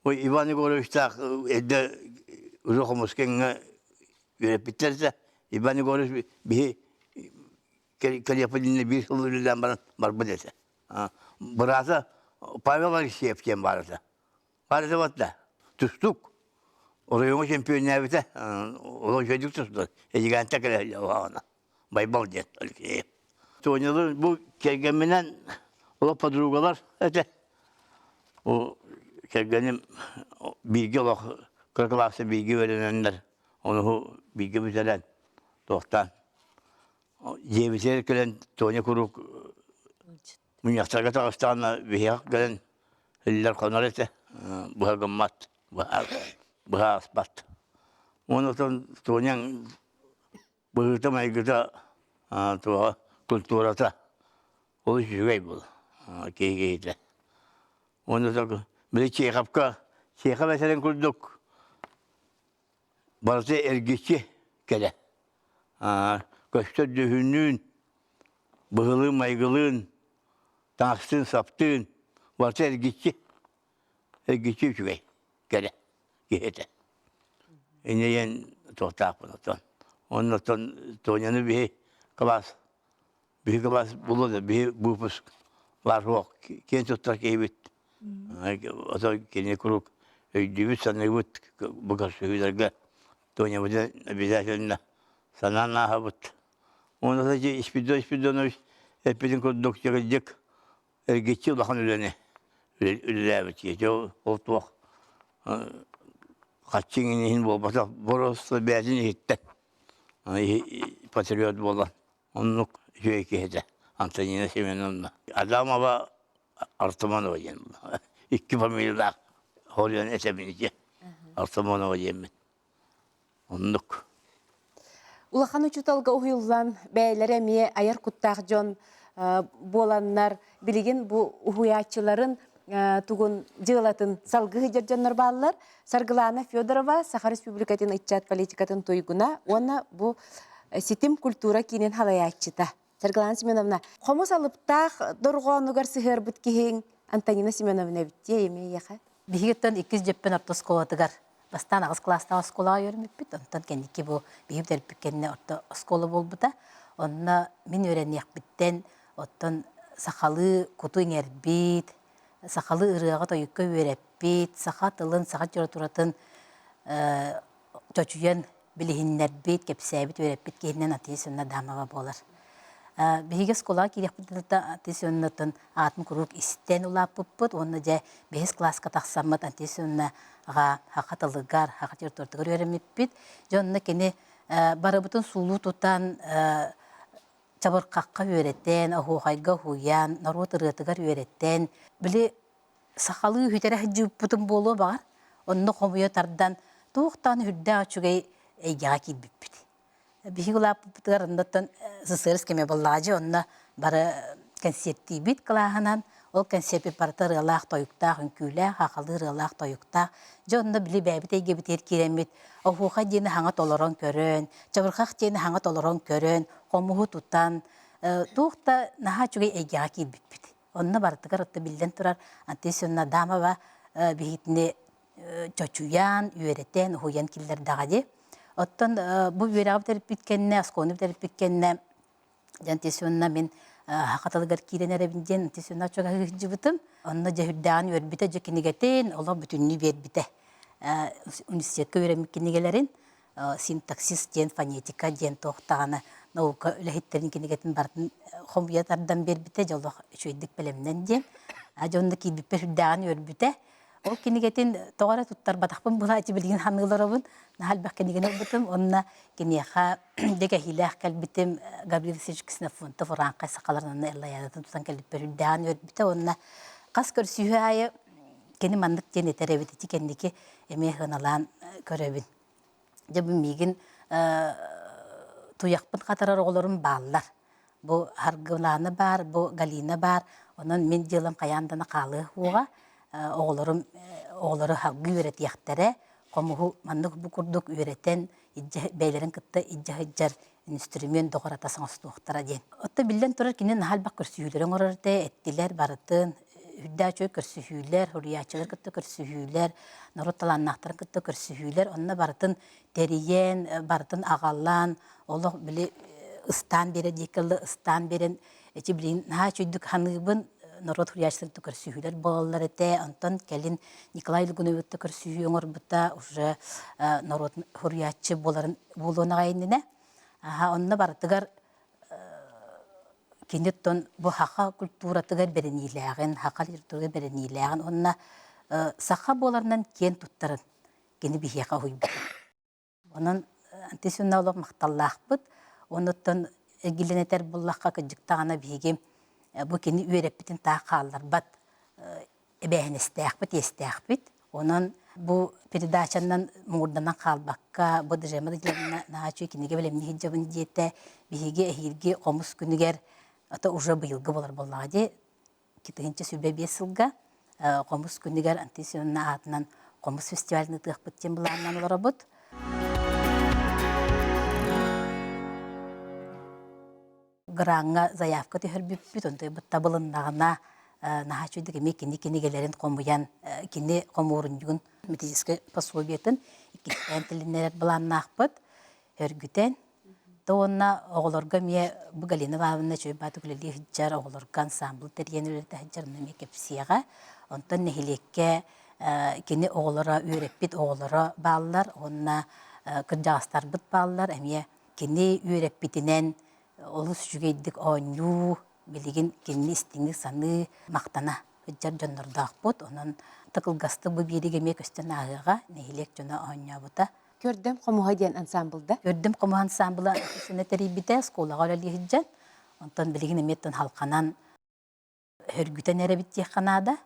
O İvan Igorovic'ta edde Ruhomuskeng'e göre biterse İvan Igorovic bir kalyapadinle bir yıldan bana barba dese. Burası Pavel Alexeyev'ken vardı. Vardı vatla. Tuttuk. Oraya şampiyonlar bite. O çocuk tuttu. Edigante kadar ona. Baybal diye Alexeyev. Oynadı bu kergeminen ola padrugalar öte. O kergenim bilgi olarak kırkılaksı bilgi verenler onu bilgi üzeren doktan. Yeviser gelen Tonya Kuruk Münyaksarga Tağıstan'la viyak gelen hiller konar ete. Buha gımmat, buha aspat. Onu Tonya'nın bıhırta maygıda tuğa kulturata oluşuyor bu. Keyifle. Onu da bir Çeykha mesela kurduk. Bazı ergiçi gele. Göster dühünün, bıhılığın, maygılığın, taksın, saptığın, bazı ergiçi üçüvey gele. Gehete. Eneyen tohtak bunu. Ondan sonra Tonya'nın bir klas. Bir klas bulundu, bir bupus var yok. Kendi tutar ki evet. O da kendi kuruk. Öydüğü sanıyorduk bu kadar şeylerle. Tonya bu da bize sana ne yapıt. Ondan sonra ispidon hepinin kurduk çıkacak. Geçiyor Allah'ın üzerine. Öyle ki o oldu. Kaçın inin bu bata borosla beyazını hitte. Patriot bolan. Onun şey kehde. Antonina Semenovna. Adam ama Artamanova yemin. İki familya Holyan esebinice. Artamanova yemin. Onluk. Улахан учуталга уйуллан бәйләре мие аяр куттак жон боланнар билигин бу уhuячыларын тугун жыылатын салгы жоннор баалар Саргылана Федорова Саха Республикатын итчат политикатын туйгуна оны бу ситим культура кинен халаячыта. Саргылана Семеновна хомус алыптак доргонугар сыгыр бүткиһин Антонина Семеновна битте эме яха. Бигеттен 2 жеппен автосколатыгар. Бастан агыс класста оскола йөрмөппүт. Онтан кеники бу бийиптер пиккенне орто оскола болбута. Онна мен өренек биттен оттон сахалы куту иңербит, сахалы ырыга тоюкка өреппит, саха тылын саха жора туратын чочуян билихиннербит, кепсәбит өреппит кеннен атыйсынна дамага болар. Биһиге скола кирек бутта антисионнатын атын курук истен улаппыппыт, онна же бес класска тахсаммат антисионна ага хакатылыгар, хакатыртыртыгар öğrenмеппит. Жонна кени барыбытын сулу тутан чабыркакка öğreten, ахугайга хуян, народ ырытыгар öğreten. Били сахалы хүтере хҗиппытын болу бар. Онны комуя тардан туктан хүрдә ачугай эйга килбиппит. Бихигулап бутгарындаттан сысырыс кеме боллажы, онна бары концепти бит кылаһынан, ол концепти партар ылах тойуктах, үнкүлэх, хакалыр ылах тойуктах. Жонна били бәбит эйге битер киремит, ахуха дені хаңа толорон көрөн, чабырхах дені хаңа толорон көрөн, комуху тутан, туукта наха чугай эйга килбиппит. Онна бартыгар отта билден турар, антисионна дамава бихитне чочуян, үйреттен, хуян киллер дағади. Оттан bu бирабы теріп біткенне, асконы теріп біткенне, антисионна мен хақаталыгар кирен әребінден антисионна чоға жібітім. Онна жахүрдағын өрбіті жекенегетен, ола бүтінні бербіті. Университетке өремеккенегелерін, синтаксис ден, фонетика ден тоқтағаны, наука өләхеттерін кенегетін бардың хомуятардан бербіті, жолы шөйдік білімнен ден. Жонда кейбіппе хүрдағын өрбіті. Ол кенегетін тоғара туттар батақпын бұла әті білген ханығыларабын. Нахал бақ кенеген өрбітім. Онна кенеға деге хилях кәлбітім Габриэл Сечкісіне фонты форанқай сақаларынан әлі ядатын тұтан кәлбіппе хүрдағын өрбіті. Онна қас көрсүйі айы кені мандық ден етеребеті кендеке әме ғыналан көребін. Жабын меген туяқпын қатарар оғылырым балылар. Бұ харгыланы бар, бұ галина бар. Онын мен делім қаянданы қалы оға. Оğulları halgı üret yaxtere, komuhu manlık bu kurduk üreten beylerin kıtta icca instrümen doğrata sanıstuqtara den. Otta bilden turar kinin hal bak kürsühülerin orardı, ettiler barıtın, hüdda çöy kürsühüler, hurriyatçılar kıtta kürsühüler, naruttalanakların kıtta kürsühüler, onna barıtın deriyen, barıtın ağallan, oğlu bili ıstan beri, dikilli ıstan berin, eti bilin naha çöydük hanıbın, народ хурьячлык көрсүһүлөр болалар эте, антон келин Николай Лугуновит көрсүһүңөр бута уже народ хурьячы болуна гайнене. Онна бартыгар кенеттон бу хака культуратыгар беренилеген, хака литературага беренилеген, онна саха боларынан кен туттарын кени бихияка хуйбут. Онун антисионналык макталлахбыт, онуттан гиленетер буллахка кыжыктагана биге bu kini ürepitin ta kallar bat ebehnestehbit yestehbit onun bu передачанан мурданан kalbakka bu dejemede naçı kini gebelem ni hicabın diyete bihiге ehirge qomus günüger ata уже быйылгы болар боллади китинче sübebe сылга qomus günüger антисионна атынан qomus фестивалыны тыгбыттен буланнан оларабыт. Гранга заявка төһөрбүппүт, онтой бутта былыннагына нахачуйдык эме кини-кинигелерин комуян, кини комуурун жүгүн методический пособиятын иккитен тилиннерер быланнаахпыт, өргүтен. Тоонна оголорга мие бу Галина Бабына чөй баты күлели хиджар оголорга ансамбл терген өрөтө хиджарына ме кепсияга, онтон нехилекке кини оголора үйреппит оголора баалар, онна кыржагастар быт баалар, эме кини үйреппитинен олус жүгейдік оңю, білеген кенні істіңі саны мақтана. Үджар жоннордақ бұд, онын тықылғасты бұ берегеме көстен ағыға, нехилек жона оңя бұта. Көрдім қомуға ден ансамблда? Көрдім қомуға ансамбла үсіне тәрейбіті, сколаға өлі хиджан. Онтан білеген еметтен халқанан өргітен әребітте қанада.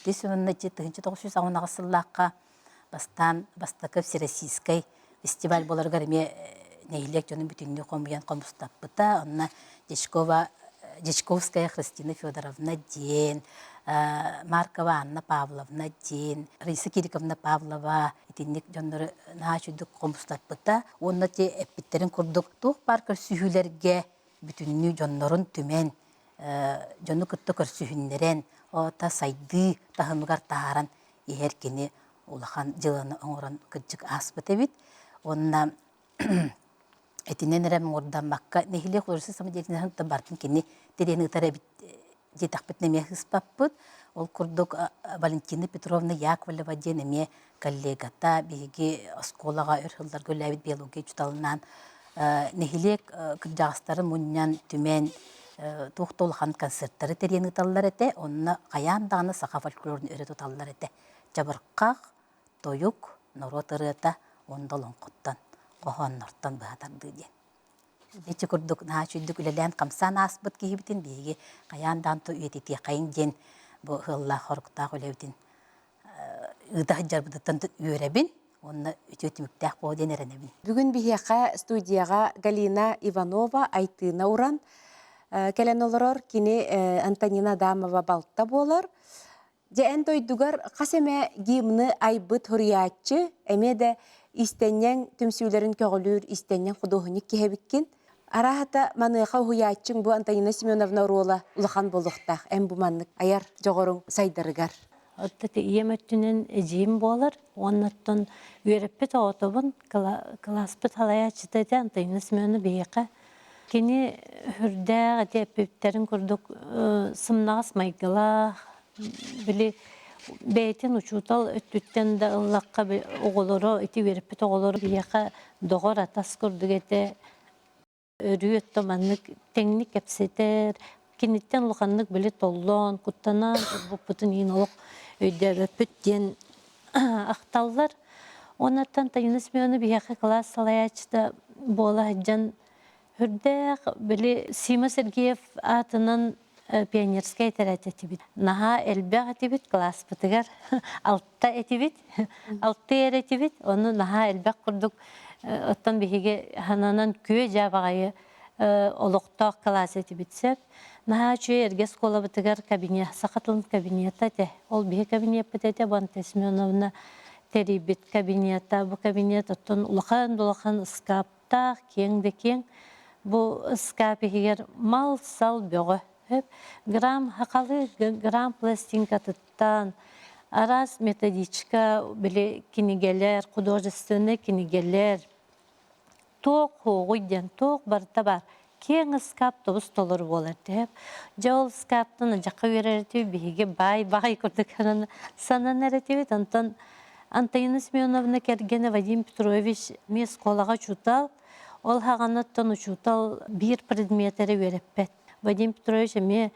Здесь он на 1900 сыллаққа бастакы всероссийской фестиваль болар гарме нейлек жонун бүтүннү комуян комустаппыта. Онна Дечковская Христина Федоровна ден, Маркова Анна Павловна ден, Раиса Кириковна Павлова итинник жоннору наачудук комустаппыта. Онна те эппиттерин курдук. Тух паркер сүйүлерге бүтүннү жоннорун түмен жону кытты көрсүхүннерен ота сайды тахымыгар тааран иеркени улахан жыланы оңорон кыджык аспыты бит. Онна этинен рем ордамакка нехиле хурсы самадетинен табартын кени терени тарабит жетакпыт неме хыспаппыт. Ол курдук Валентина Петровна Яковлева денеме коллегата биги осколага өрхылдар гөләбит биология чуталынан нехиле кыджагыстары муннян түмен тухтолхан концерттары терени таллар эте. Онна каяндаганы саха фольклорун өрөтө таллар эте. Жабыркак, тоюк, норотырыта ондолон коттан кохоннортон баатарды ден. Эчи курдук наачуйдук үлелен камсан аспыт кихибитин биги каяндан то үетити кайын ден бу хылла хорктак үлебитин ыдах жарбыдыттан үйребин. Онна үтөтүмүктак бо денеренебин. Бүгүн бихияка студияга Галина Иванова айтына уран келен олорор кини Антонина Дамова балтта болар. Жеэн тойдугар касеме гимны айбыт хуриятчы эмеде истеннен түмсүүлөрүн көгөлүр истеннен худохуник кихебиккин. Арахата маныха хуятчың бу Антонина Семеновна рола улахан болуктак эм бу маннык аяр жогорун сайдарыгар. Оттаты иеметтүнен эжим болар, оннаттан үйреппет отобун класспыт халаячытыды Антонина Семеновна бейқа. Кені хүрдәғ әтеппептерін күрдік сымнағас майгыла, білі бәйтен учутал өттүттен да ыллаққа оғылыры, эти үйреппет оғылыры бейқа доғыр атас күрдік әті өрі өтті маннык тәңнік кәпсетер, кенеттен ұлғанлық білі толлон, құттанан, бұппытын ең олық өйдәбіппеттен ақталдар. Онаттан Антонина Семеновна бейқа класс салаячыда бола жан хүрдәқ білі Сима Сергеев атынан пионерская терәт әтібіт. Наға әлбәқ әтібіт класс бұтығар алтта әтібіт, алтты әр әтібіт. Оны наға әлбәқ құрдық оттан бейге хананан көе жабағайы олықтақ класс әтібіт сәп. Наға чөй әрге скола бұтығар кабинет, сақатылын кабинета әті. Ол бейге кабинет бұт әті Антонина Семеновна теребіт кабинета. Бұл кабинет оттан улақан ұскаптақ, кең де кең. Бұл ұскап егер мал сал бөғі. Грамм хақалы, грамм пластинка тұттан, арас методичка, біле кенегелер, художественный кенегелер. Тоқ хоғыден, тоқ барта бар. Кең ұскап тобыс толыр болар деп. Жол ұскаптың жаққа верерді бейге бай көрдік санан әрәтебет. Антонина Семеновна кергені Вадим Петрович мен сколаға чутал, ол хағанаттан учутал бір предметері вереппет. Вадим Петрович әме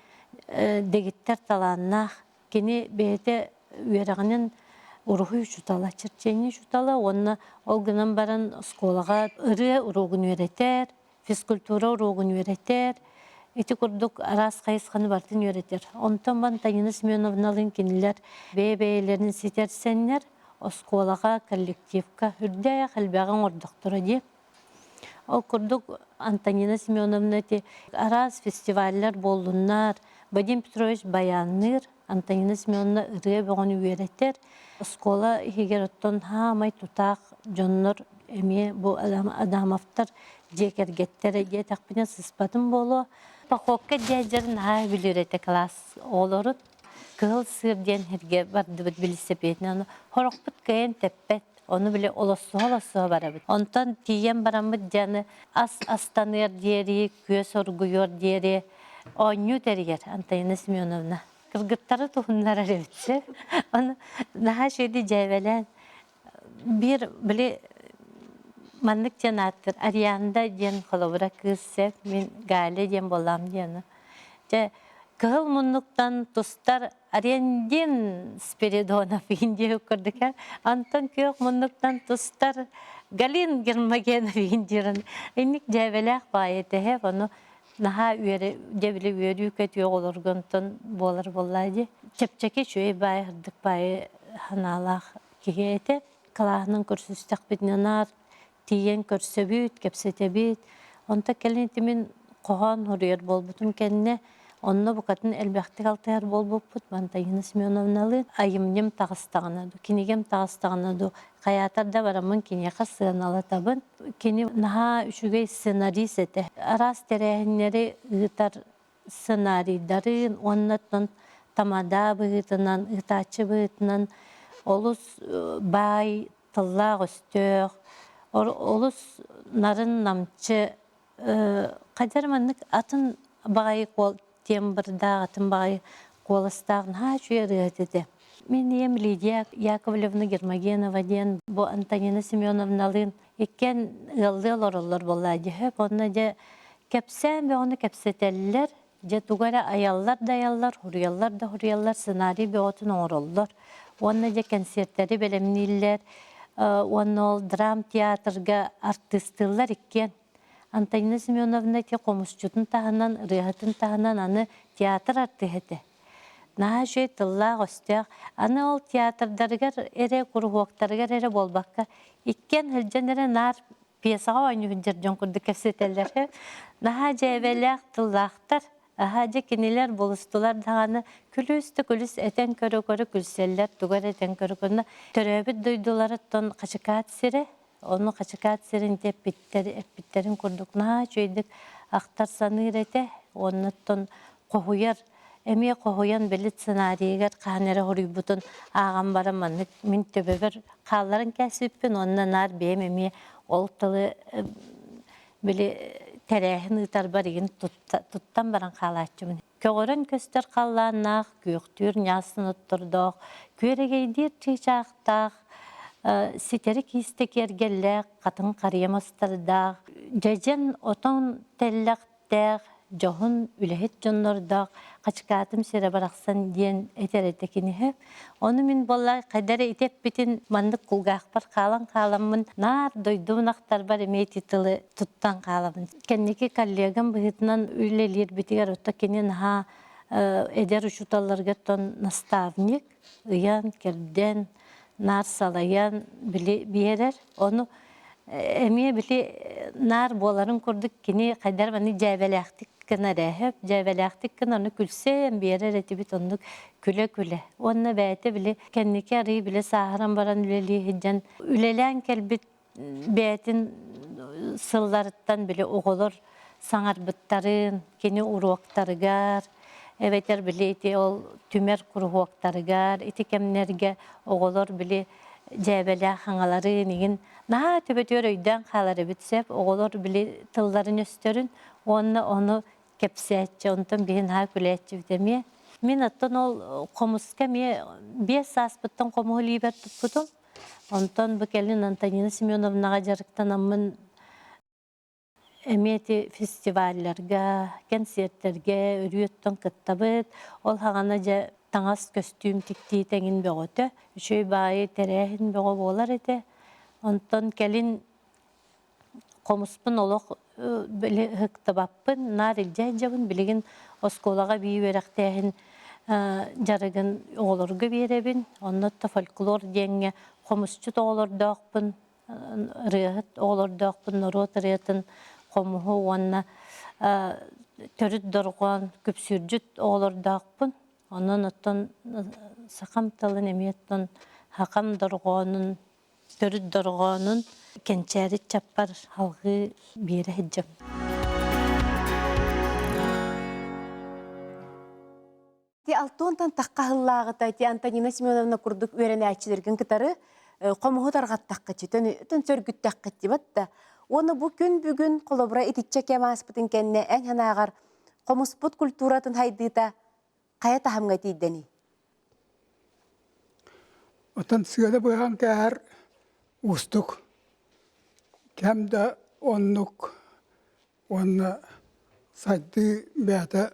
дегеттер таланнақ, кені бәйті үйерағынан ұрығы учутала, черчені учутala, онына ол гынан баран сколаға ұры ұрығын өретер, физкультура ұрығын өретер, эти күрдік арас қайысқаны бартын өретер. Онтан бан Антонина Семеновналың кенілер бәй-бәйлерін сетерсенлер, сколаға коллективка үрдәй қалбағын ордықтыры деп. Ол күрдік Антонина Семеновна арас фестивальлер болунар, Вадим Петрович баянныр, Антонина Семеновна ұрығы бұғын үйретер. Скола егер оттон хамай тұтақ жоннор әме бұл адамафтар жекергеттері де тақпіне сыспатын болу. Пақоққа дәжерін ай біліреті класс олырыт. Кығыл сырден herge барды бұд білісепетіне. Хорықпыт кәйін тәппет. Onu bile olası barabıt. Ondan tiyen baramıt canı astanır diyeri, köy sorguyor diyeri. Oynuyor deriyer Antonina Semyonovna. Kırgıtları tohumlar arabıtsı. Onu daha şeyde cevelen bir bile manlık canattır. Ariyanda diyen kolabora kızsep, min gale diyen bolam diyen. Kıl munluktan tostar ariyandin Spiridonov Indiya kurdukar. Anton kök munluktan tostar Galin Girmagenov Indiyan. İnnik cevelak bayete hep onu naha üyeri debili üyeri kötüyor olur gönton bolar bollaydı. Çepçeke şöyle bayırdık bayı hanalak kihete kalahının kürsüstek bitnenar tiyen kürsübüt kepsetebit. Onta kelentimin kohan huruyar bolbutum kendine. Onunla bu kadın elbette kaltayar bol boput. Ben Tayyina Semyonovnalı ayımnem tağıstağınadı. Kinigem tağıstağınadı. Kayatarda varamın kiniye kasığın alatabın. Kini naha üşüge senaryi sete. Aras terehinleri ıtar senaryidarın. Onunla tamada bığıtınan, ıtaçı bığıtınan. Olus bay, tıllağ üstüğ. Olus narın namçı. Kadermanlık atın bağıyı kol темbrda atın bağıyı kolastağın ha şuya rıhıtıdı. Men diyem Lidia Yakovlevna Germagenova diyen bu Antonina Semyonovnalığın ekken ıllı orullar bolaydı. Hep onu da kepsen ve onu kepseteller. Je tugara ayallar da ayallar, huriyallar da huriyallar, senaryo bir otun orullar. Onu da konsertleri belemniller. Onu ol dram tiyatrga artistler ekken. Antonina Semyonovna te komuşçutun tahanan, rıhatın tahanan anı tiyatr artıhete. Naha şey tıllağ östüğ. Anı ol tiyatrdargar ere kuruhuaktargar ere bolbakka. İkken hılcan ere nar piyasağa oyunu hüncircan kurdu kefseteller. Naha cevellağ tıllağtar. Ahaca kiniler bulustular dağını külüs eten körü külseller. Tugar eten körü töröbü duydular ton kaçıkat sire. Onu kaçıkat sirin de bitterin kurduk. Naha şöydik aktar sanır ete. Onu ton kohuyar. Emi kohuyan belit senariyegar kahanere horubutun ağam baramanlık min töbeber kalların kesipin onunla nar beyem emi oltalı bili terehin ıtar barigin tuttan baran kalatçımın. Köğören köster kallanaq, köktür nyasın otturduk, köregeydir çiçaqtaq, siterik istek ergellek, katın kariyamastırdaq, jajan oton tellaqtaq, Johun ülehet jonnorda kaçkatım sere baraksan diyen eteretekini hep. Onu min bollay kadere itep bitin mandık kulgaqpar kalan nar doyduğun aktar bar emetitılı tuttan kalamın. Kendiki kollegam bıhıtından ülelir bitigar otta kenin ha eder uşutallarga ton nastavnik, ıyan kelden nar salayan biyerer. Onu emiye bili nar boların kurduk kini kadar bani cebelektik kına rehep cebelektik kına onu külsem bir yere retibit onduk küle. Onunla beyte bili kendiki arayı bile saharan baran üleli hiccan ülelen kelbit beytin sıllarıttan bile oğulur sanar bıttarın kini uruaktarıgar. Evetler bile iti ol tümer kuruaktarıgar iti kemnerge oğulur bile cebele hangaları nigin naha töbetör öyden kaları bitsep oğulur bile tılların östörün onu kepsetçe ondan bihin ha kületçe bitemiye. Min attan ol komuska miye 5 saspıttan komuhu liber tutputum. Ondan bu kelin Antonina Semyonovna'a jarıktan amın emiyeti festivallerge, konsertlerge, örüyötten kıttabıt. Ol hağanaca taŋas köstüm tikti tengin beğotu. Şöy bayi terehin beğo bolar ete. Ondan kelin komuspun oluk bili hıktabappın, nar ilcehcabın biligin oskolaga biyi verektehin jarıgın oğulurgu birebin. Ondan da folklor denge komusçut oğulurdağpın, rıhıt oğulurdağpın, norot rıhıtın komuhu onna törüt dorgan, küpsürcüt oğulurdağpın. Ondan ottan sakam talın emiyetten hakam dorganın, törüt dorganın kençeri çapar halgı bir hicam. Ti altontan takka hıllağıta ti Antonina Semyonovna kurduk öğrenäçilergin kıtarı komuhu targattaqçı tön sörgüttaqçı batta. Onu bu gün bugün kolobra etitçe kemaspıtın kenne en hanagar komusput kulturatın haydıta kaya tahamga tiydeni. Otan sığada boyan kär ustuk. Kem de onluk onna saydı beyata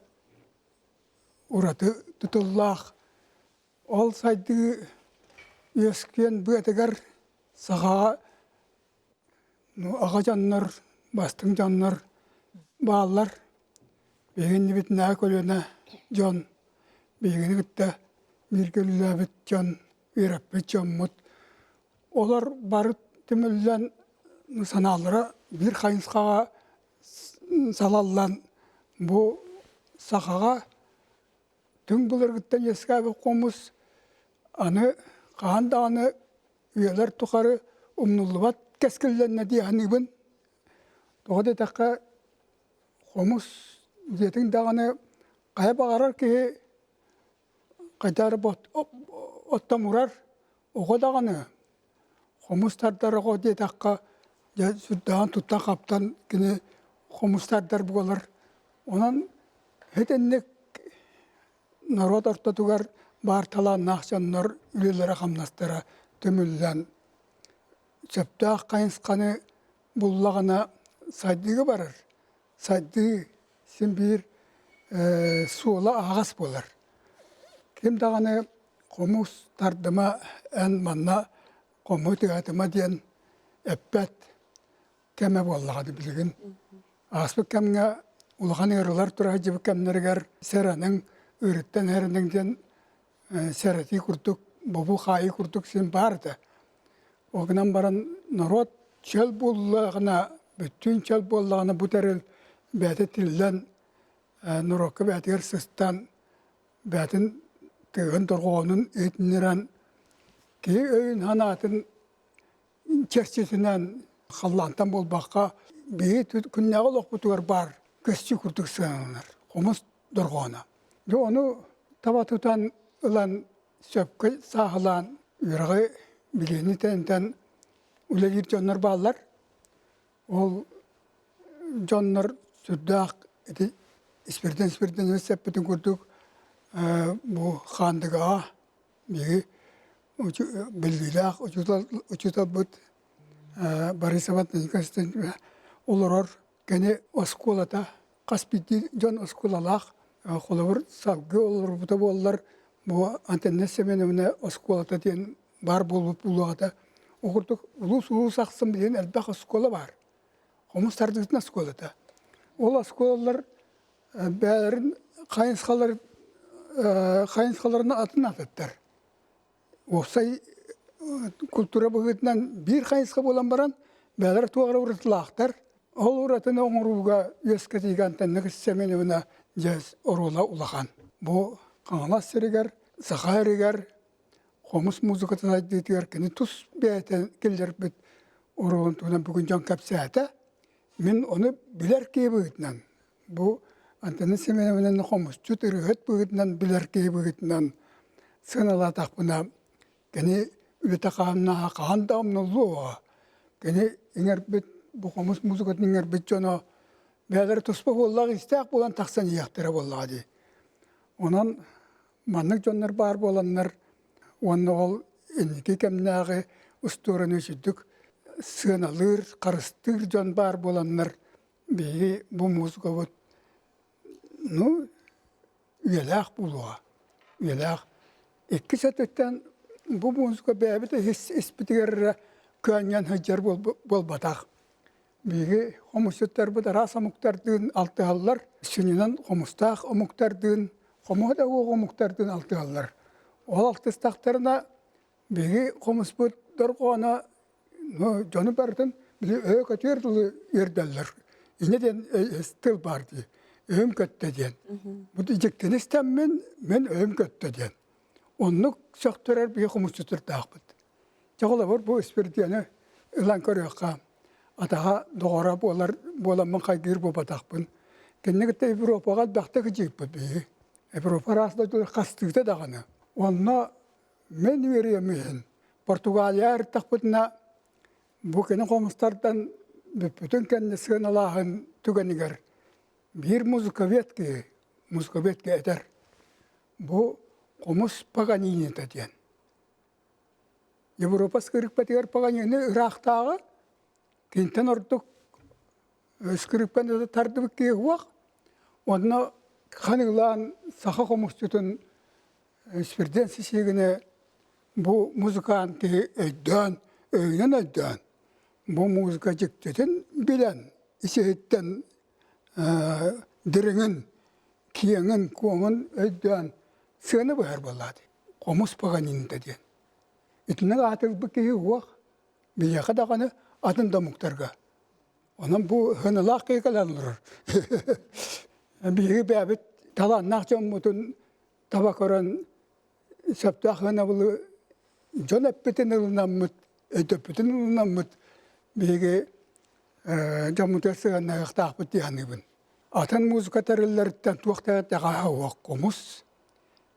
uratı tutullah. Ol saydı yesken beyatagar sağa ağa canlar, bastın canlar, bağlar. Бегенни бит наа көлөна Джон. Бегени гытта миргеллә бит Джон. Ираппет Джонмут. Олар барып тимеллән саналыра бир хайынсқаға салаллан бу сақаға түн бұлырғыттан ескәбі қомыз аны қағанда аны үйелер тұқары ұмнулыбат кәскілленне дейінігін тоғады таққа қомыз детін дағаны қая бағарар кеге қайтары оттам ұрар оғы дағаны қомыстардар оғы дей таққа сүрдаған тұттан қаптан кені қомыстардар бұғалар онан хетеннек народ ортатугар бар талан нақшаннар үлелері қамнастары төмілден сөптақ қайынсқаны бұллағына сайдығы барыр. Сайдығы сен бір суыла ағас болар. Кем дағаны қомус тардыма ән манна қому тегатыма дейін әппәт кәмі боллағады білігін. Аспы кәміңе улаған ерілер тұра жібі кәмнергер сәрәнің өріттен әрінің ден сәрәти күрдік, бұбу қайы күрдік сен барды. Оғынан баран народ чәл боллағына, бүттін чәл боллағына бұтарыл бәті тілден нұрақы бәтігер сыстан бәтін тығын тұрғауының етінерен кей өйін ханатын черчесінен қаллантан болбаққа бейі күннәғыл оқпытуар бар көсчі күрдік сығанылар, қомыз тұрғауына. Оны табатудан ұлан сөпкі сағылан үйрағы білені тәнтен үлелер жонлар балар. Ол жонлар сүрдақ іспірден өсеппетін көрдік бұл қандыға бегі білділақ ұчутал бұд Борисоват Никостен олар кәне осколата қаспиді жон осколалақ қолабыр салғы олар бұта болалар бұл антеннесеменіміне осколата дейін бар болып бұлағата оқырдық ұлыс ақсын білен әлбақ оскола бар. Қомыстардығытын осколата. Ол осколалар бәрін қайынсқаларына атын атыттар. Осай культура бұғытынан бір қайынсқа болан баран бәлір туағыра ұрытылақтар. Ол ұратыны оңыруға өскетейген тәннігіс сәменевіна жәз ұрула ұлаған. Бұл қаңалас серегер, сақа ерегер, қомыс музыкаты сайдетігер кені тұс бәйтен келдер біт ұруын туынан бүгін жан кәпсәті. Мен оны білер кей бұғытынан. Бұл антенны сәменевінен қомыс жүт үрігет бұғытынан білер кей бұғытынан сыңала тақпына кені үлеті қағанна қаған дауымнылы оға. Кені еңер біт бұл қомыс музыкатын еңер біт жоны бәлері тұспа боллағы істәк болан тақсан ияқтыра боллағы дей. Онан манның жонлар бар боланлар, оны ол әнеке кәмнәғі ұстырын өшідік сығыналыр, қарыстыр жон бар боланлар бейі бұл музыка бұд. Үйеләқ болуға. Үйеләқ. Екі сәттен бұл музыка бәбіті іспітігер көнген хыджар болбатақ. Бейгі қомыстар бұд рас омуқтардың алты алылар. Сүнінен қомыстақ омуқтардың, қомуға да оғы омуқтардың алты алылар. Ол алтыстақтарына бейгі қомыс бұд дұрғана жоны бардың білі өй көтерділі ердәлілер. Инеден стыл бар дей. Өйім көтті ден. Бұд ежектен істем мен өйім көтті ден. Онны сөқтірер бей қомыстыр тақ бұд. Жағыла бар бұл іспірдені ұлан көріққа. Атаға доғара боламын қайгыр болбатақпын. Кеннегітті Европаға бақты кіжек бұд бейі. Европа расында жүр қастықты дағаны. Онына мен веремейін. Португалия әрттақ бұдына бұл кені қомыстардан бүтін кәнне сығыналағын түгенігер. Bir muzika betki eder. Bu komus Paganini dediyen. Avrupa skrip betiger Paganini Irak'tağı kinten orduk skripten de tardık ki vak. Onunla kanılan saha komustutun spirden sisegine bu muzikan ki ödön, ödön. Bu muzika çıktığın bilen, işehitten diriğin киеңін, коңын өйден сыны бұхар болады. Қомыс бағанинді ден. Үтінің атыл бұл кейі уақ, бияқы дағаны атын дамықтарға. Оның бұл ғынылақ кейкаланылыр. Бейгі бәбіт таланнақ жан мұтын табақыран саптақ ғына бұлы жон әппетін ұлынан мұт, өтөппетін ұлынан мұт, бейгі жамутер сығанна ықтақ бұт яғыныбын. Атын музыка тәрілерден туақтағы дағаға уақ қомыс,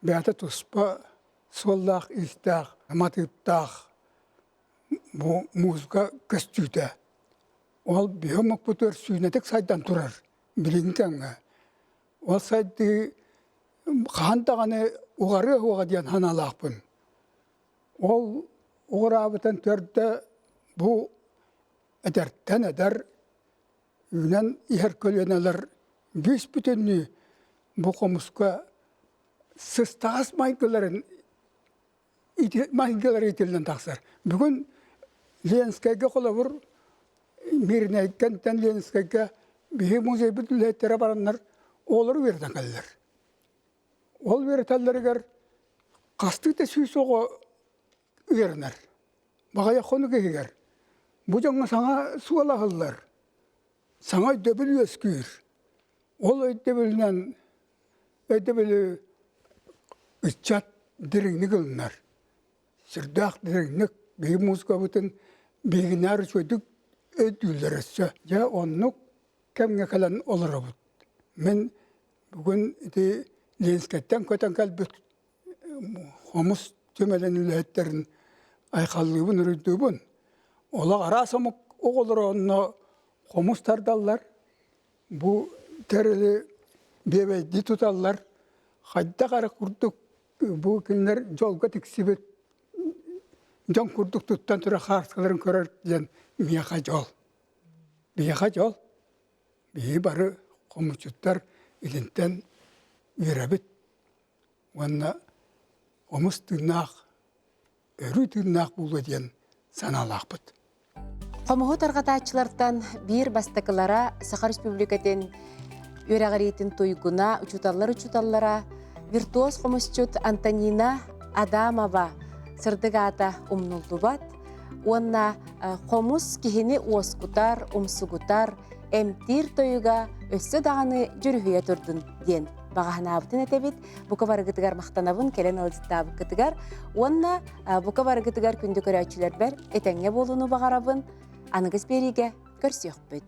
бәті тұспа, соллақ, истақ, матыптақ, бұл музыка көстүйді. Ол биомық бұтыр сүйнетік сайдан тұрар, біліңкенге. Ол сайды қандағаны ұғары оға дейін ханалақпын. Ол ұғырабытын төрді бұл әдәрттен әдәр үйнен ихер көлінелер бес бүтінні бұл қомысқа сыстағас майгыларын етілден тақсар. Бүгін Ленскайға қола бұр, мирнайттен Ленскайға бейі музей бүтілеттері баранлар олар верден қалылар. Ол вереталларығар қастықты сүйс оғы үйерінер. Бағая қоны кейгер. Бұл жаңа саңа суала қылылар. Саңа өйдебіл өскүйір. Ол өйдебілінен өйдебілі үтчат дірігні қылынар. Сірдақ дірігні бейі музыка бұтын бейгінар сөйдік өйділер өсі. Ja оннық кәмге қалан олар бұд. Мен бүгін Ленскайттен көтен кәлбіт қомыс төмелен үләеттерін айқалығын үрдібін. Ола арасымық оғылыр онына қомыс тардалар. Бұл тәрілі бебейді тұталар. Қайда қары құрдық бұл күнлер жолға тіксібет. Жон құрдық тұттан тұра қарсқыларын көрер ден мияқа жол. Бияқа жол. Бейі бары қомысчыттар илінтен үйрәбіт. Онна қомыс тұнақ, өрі тұнақ болу ден саналақ бұд. Қомығы тарғатачылардан бір бастықылара Саха Республикатын өрәғаретін тойгуна учуталлара виртуоз қомысчут Антонина Адамова сырдығата умнулдубат. Онна қомыс кихini оскутар, умсугутар, әмтир тойуға өссі дағаны жүріхуя тұрдын ден. Бағағына абытын әтебет, бұқа барығытығар мақтанабын, келен алдытта абықытығар. Онна бұқа барығытығар күнді көрәчілер бәр, әтәңе болуыны бағарабын, анығыз береге көрсек бөд.